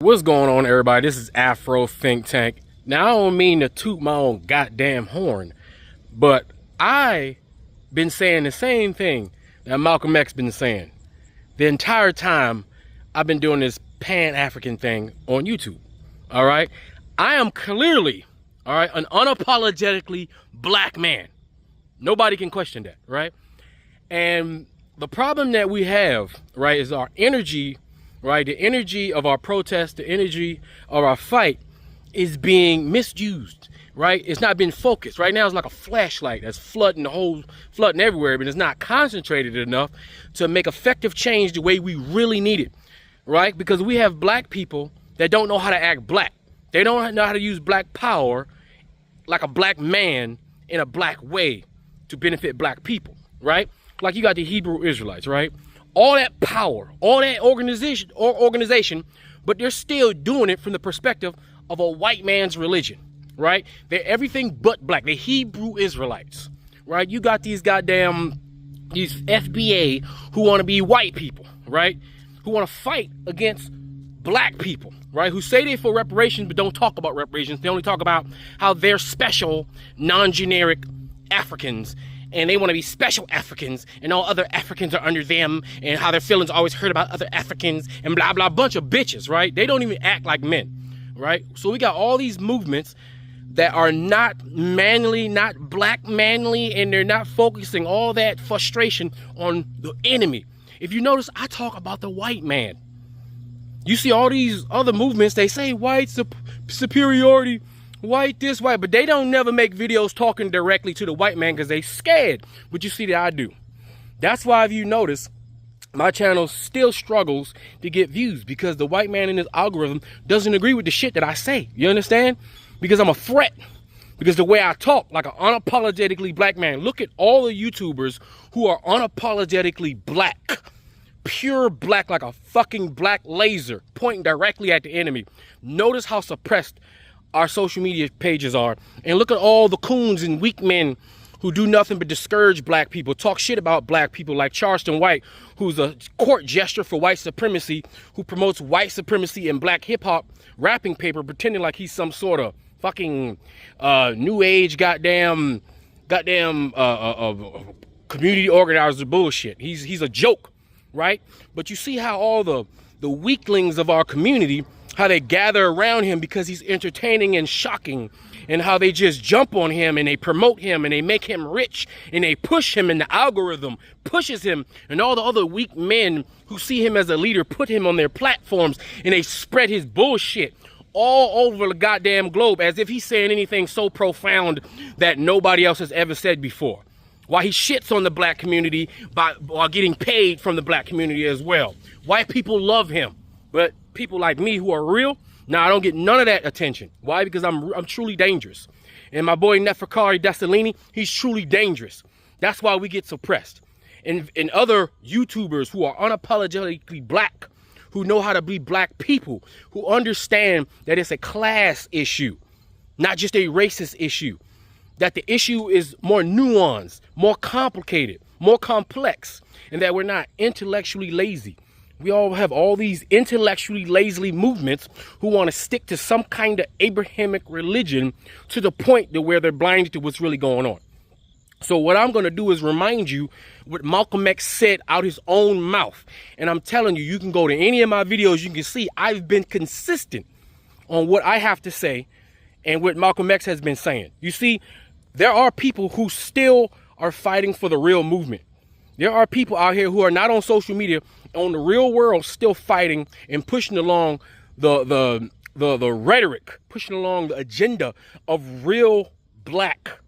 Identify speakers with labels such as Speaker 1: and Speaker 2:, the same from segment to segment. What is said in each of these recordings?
Speaker 1: What's going on, everybody? This is Afro Think Tank. Now, I don't mean to toot my own goddamn horn, but I been saying the same thing that Malcolm X been saying the entire time I've been doing this Pan-African thing on YouTube. All right, I am clearly, all right, an unapologetically black man. Nobody can question that, right? And the problem that we have, right, is our energy, right? The energy of our protest, the energy of our fight is being misused, right? It's not being focused. Right now it's like a flashlight that's flooding everywhere, but it's not concentrated enough to make effective change the way we really need it, right? Because we have black people that don't know how to act black. They don't know how to use black power like a black man in a black way to benefit black people, right? Like you got the Hebrew Israelites, right? All that power, all that organization, but they're still doing it from the perspective of a white man's religion, right? They're everything but black. They're Hebrew Israelites, right? You got these FBA who want to be white people, right? Who want to fight against black people, right? Who say they're for reparations, but don't talk about reparations. They only talk about how they're special, non-generic Africans, and they want to be special Africans, and all other Africans are under them, and how their feelings always hurt about other Africans, and blah, blah, bunch of bitches, right? They don't even act like men, right? So we got all these movements that are not manly, not black manly, and they're not focusing all that frustration on the enemy. If you notice, I talk about the white man. You see all these other movements, they say white superiority, white this, white, but they don't never make videos talking directly to the white man because they scared. But you see that I do. That's why, if you notice, my channel still struggles to get views, because the white man in his algorithm doesn't agree with the shit that I say. You understand? Because I'm a threat. Because the way I talk, like an unapologetically black man. Look at all the YouTubers who are unapologetically black. Pure black, like a fucking black laser pointing directly at the enemy. Notice how suppressed our social media pages are, and look at all the coons and weak men who do nothing but discourage black people, talk shit about black people, like Charleston White, who's a court gesture for white supremacy, who promotes white supremacy in black hip-hop rapping paper, pretending like he's some sort of fucking new age goddamn community organizer bullshit. He's a joke, right? But you see how all the weaklings of our community, how they gather around him because he's entertaining and shocking, and how they just jump on him and they promote him and they make him rich and they push him, and the algorithm pushes him, and all the other weak men who see him as a leader put him on their platforms and they spread his bullshit all over the goddamn globe as if he's saying anything so profound that nobody else has ever said before. While he shits on the black community while getting paid from the black community as well. White people love him, but people like me who are real, I don't get none of that attention. Why? Because I'm truly dangerous. And my boy Neferkari Desalini, he's truly dangerous. That's why we get suppressed. And other YouTubers who are unapologetically black, who know how to be black people, who understand that it's a class issue, not just a racist issue. That the issue is more nuanced, more complicated, more complex, and that we're not intellectually lazy. We all have all these intellectually lazy movements who want to stick to some kind of Abrahamic religion to the point to where they're blinded to what's really going on. So what I'm going to do is remind you what Malcolm X said out his own mouth. And I'm telling you, you can go to any of my videos, you can see I've been consistent on what I have to say and what Malcolm X has been saying. You see, there are people who still are fighting for the real movement. There are people out here who are not on social media, on the real world, still fighting and pushing along the rhetoric, pushing along the agenda of real black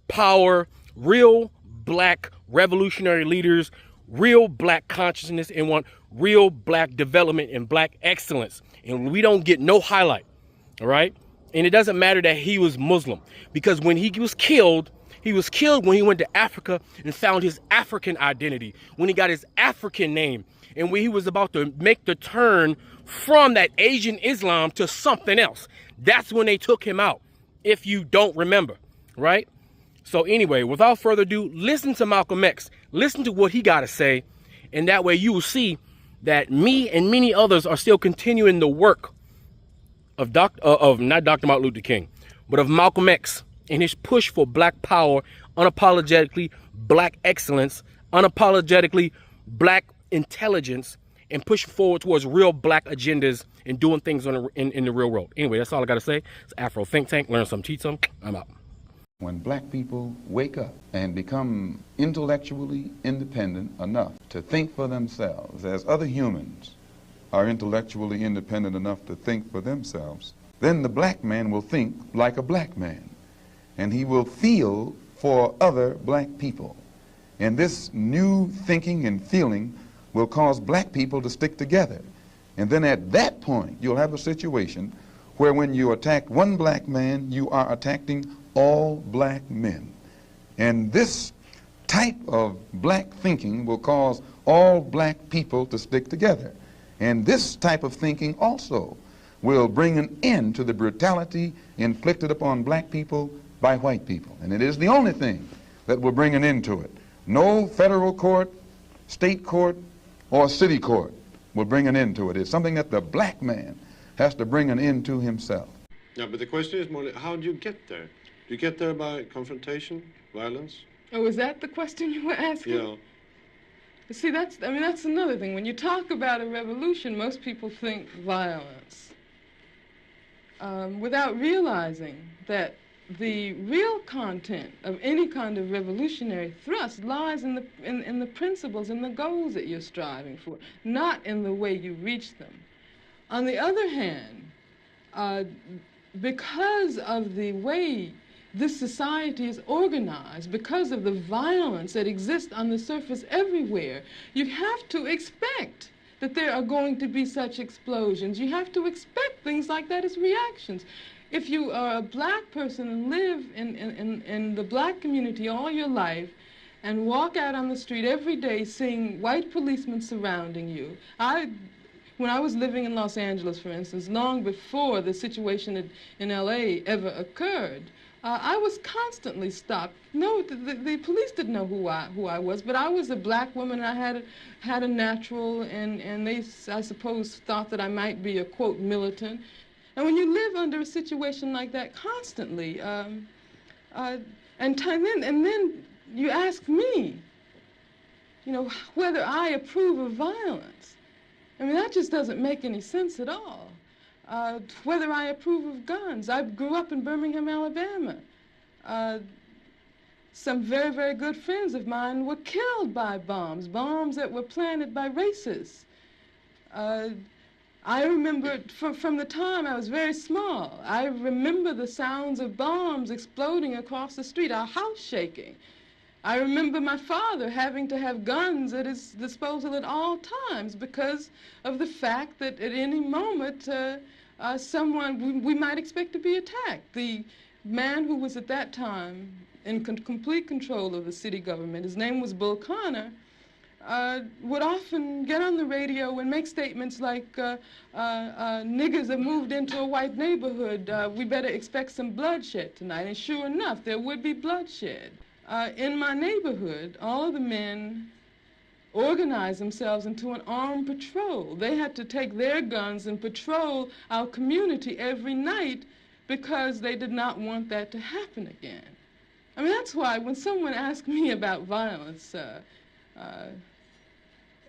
Speaker 1: power, real black revolutionary leaders, real black consciousness, and want real black development and black excellence. And we don't get no highlight, all right? And it doesn't matter that he was Muslim, because when he was killed when he went to Africa and found his African identity, when he got his African name, and when he was about to make the turn from that Asian Islam to something else. That's when they took him out, if you don't remember, right? So anyway, without further ado, listen to Malcolm X. Listen to what he got to say, and that way you will see that me and many others are still continuing the work of not Dr. Martin Luther King, but of Malcolm X and his push for black power, unapologetically black excellence, unapologetically black intelligence, and pushing forward towards real black agendas and doing things in the real world. Anyway, that's all I got to say. It's Afro Think Tank. Learn some, teach some. I'm out.
Speaker 2: When black people wake up and become intellectually independent enough to think for themselves, as other humans are intellectually independent enough to think for themselves, then the black man will think like a black man, and he will feel for other black people. And this new thinking and feeling will cause black people to stick together. And then at that point, you'll have a situation where when you attack one black man, you are attacking all black men. And this type of black thinking will cause all black people to stick together. And this type of thinking also will bring an end to the brutality inflicted upon black people by white people. And it is the only thing that will bring an end to it. No federal court, state court, or city court will bring an end to it. It's something that the black man has to bring an end to himself.
Speaker 3: Yeah, but the question is more, how do you get there? Do you get there by confrontation, violence?
Speaker 4: Oh, is that the question you were asking?
Speaker 3: Yeah.
Speaker 4: See, that's another thing. When you talk about a revolution, most people think violence, without realizing that the real content of any kind of revolutionary thrust lies in the principles and the goals that you're striving for, not in the way you reach them. On the other hand, because of the way this society is organized, because of the violence that exists on the surface everywhere, you have to expect that there are going to be such explosions. You have to expect things like that as reactions. If you are a black person and live in the black community all your life and walk out on the street every day seeing white policemen surrounding you, when I was living in Los Angeles, for instance, long before the situation in LA ever occurred, I was constantly stopped. No, the police didn't know who I was, but I was a black woman and I had a natural, and they, I suppose, thought that I might be a, quote, militant. And when you live under a situation like that constantly, and then you ask me, you know, whether I approve of violence. I mean, that just doesn't make any sense at all. Whether I approve of guns. I grew up in Birmingham, Alabama. Some very, very good friends of mine were killed by bombs that were planted by racists. I remember from the time I was very small, I remember the sounds of bombs exploding across the street, our house shaking. I remember my father having to have guns at his disposal at all times because of the fact that at any moment we might expect to be attacked. The man who was at that time in complete control of the city government, his name was Bull Connor, would often get on the radio and make statements like, niggers have moved into a white neighborhood, we better expect some bloodshed tonight. And sure enough, there would be bloodshed. In my neighborhood, all of the men organized themselves into an armed patrol. They had to take their guns and patrol our community every night because they did not want that to happen again. I mean, that's why when someone asks me about violence,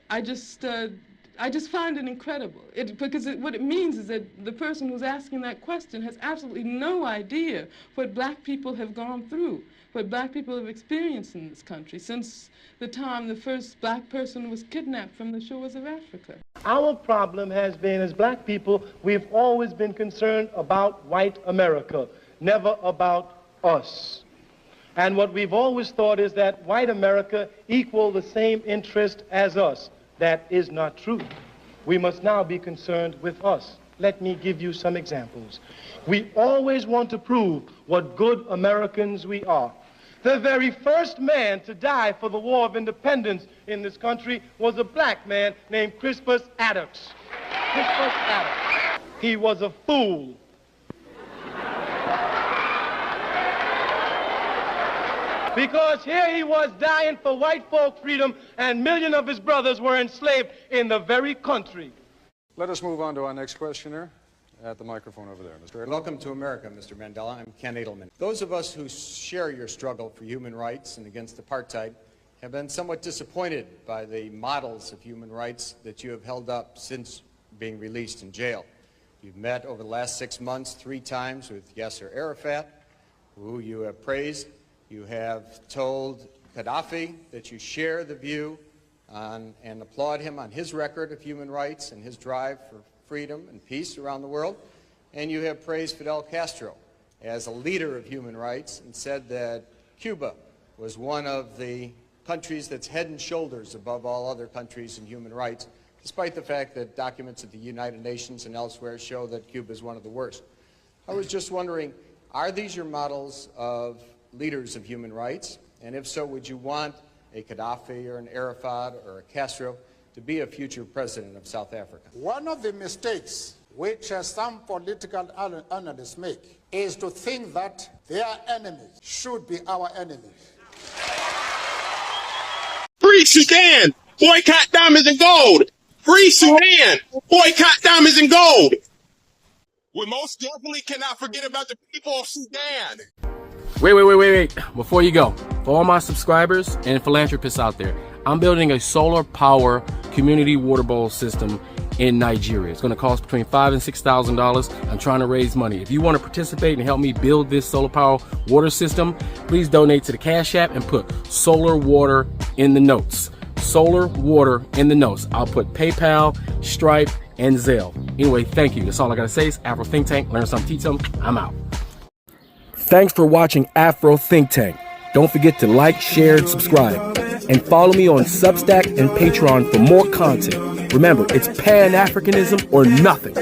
Speaker 4: I just find it incredible. Because what it means is that the person who's asking that question has absolutely no idea what black people have gone through, what black people have experienced in this country since the time the first black person was kidnapped from the shores of Africa.
Speaker 5: Our problem has been, as black people, we've always been concerned about white America, never about us. And what we've always thought is that white America equal the same interest as us. That is not true. We must now be concerned with us. Let me give you some examples. We always want to prove what good Americans we are. The very first man to die for the War of Independence in this country was a black man named Crispus Attucks. Crispus Attucks. He was a fool. Because here he was dying for white folk freedom, and millions of his brothers were enslaved in the very country.
Speaker 6: Let us move on to our next questioner. at the microphone over there, Mr. Edelman.
Speaker 7: Welcome to America, Mr. Mandela. I'm Ken Edelman. Those of us who share your struggle for human rights and against apartheid have been somewhat disappointed by the models of human rights that you have held up since being released in jail. You've met over the last 6 months 3 times with Yasser Arafat, who you have praised. You have told Gaddafi that you share the view on, and applaud him on his record of human rights and his drive for freedom and peace around the world. And you have praised Fidel Castro as a leader of human rights and said that Cuba was one of the countries that's head and shoulders above all other countries in human rights, despite the fact that documents at the United Nations and elsewhere show that Cuba is one of the worst. I was just wondering, are these your models of leaders of human rights? And if so, would you want a Gaddafi or an Arafat or a Castro to be a future president of South Africa?
Speaker 8: One of the mistakes which some political analysts make is to think that their enemies should be our enemies.
Speaker 9: Free Sudan! Boycott diamonds and gold! Free Sudan! Boycott diamonds and gold! We most definitely cannot forget about the people of Sudan!
Speaker 1: Wait. Before you go, for all my subscribers and philanthropists out there, I'm building a solar power community water bowl system in Nigeria. It's going to cost between $5,000 and $6,000. I'm trying to raise money. If you want to participate and help me build this solar power water system, please donate to the Cash App and put solar water in the notes. Solar water in the notes. I'll put PayPal, Stripe, and Zelle. Anyway, thank you. That's all I got to say. It's Afro Think Tank. Learn something, teach something. I'm out. Thanks for watching Afro Think Tank. Don't forget to like, share, and subscribe. And follow me on Substack and Patreon for more content. Remember, it's Pan-Africanism or nothing.